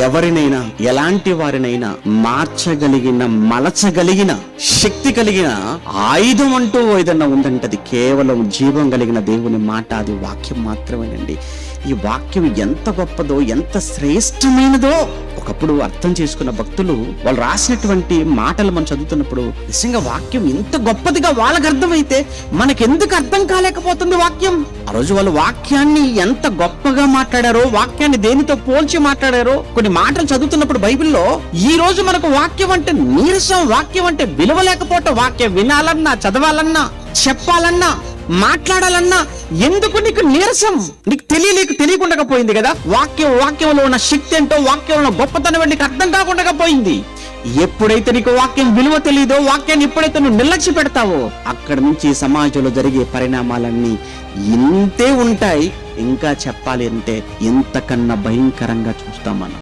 ఎవరినైనా ఎలాంటి వారినైనా మార్చగలిగిన, మలచగలిగిన శక్తి కలిగిన ఆయుధం అంటూ ఏదన్నా ఉందంటే అది కేవలం జీవం కలిగిన దేవుని మాట, అది వాక్యం మాత్రమేనండి. ఈ వాక్యం ఎంత గొప్పదో, ఎంత శ్రేష్టమైనదో ఒకప్పుడు అర్థం చేసుకున్న భక్తులు వాళ్ళు రాసినటువంటి మాటలు మనం చదువుతున్నప్పుడు నిజంగా వాక్యం ఎంత గొప్పదిగా వాళ్ళకి అర్థమైతే మనకెందుకు అర్థం కాలేకపోతుంది వాక్యం? ఆ రోజు వాళ్ళు వాక్యాన్ని ఎంత గొప్పగా మాట్లాడారో, వాక్యాన్ని దేనితో పోల్చి మాట్లాడారో కొన్ని మాటలు చదువుతున్నప్పుడు బైబిల్లో ఈ రోజు మనకు వాక్యం అంటే నీరసం, వాక్యం అంటే విలువ లేకపోవటం, వాక్యం వినాలన్నా, చదవాలన్నా, చెప్పాలన్నా, మాట్లాడాలన్నా ఎందుకు నీకు నీరసం? నీకు తెలియకుండా పోయింది కదా వాక్యంలో ఉన్న శక్తి ఏంటో, వాక్యంలో ఉన్న గొప్పతనం నీకు అర్థం కాకుండా పోయింది. ఎప్పుడైతే నీకు వాక్యం విలువ తెలియదో, వాక్యాన్ని ఎప్పుడైతే నువ్వు నిర్లక్ష్య పెడతావో అక్కడి నుంచి సమాజంలో జరిగే పరిణామాలన్నీ ఇంతే ఉంటాయి. ఇంకా చెప్పాలి అంటే ఇంతకన్నా భయంకరంగా చూస్తాం మనం.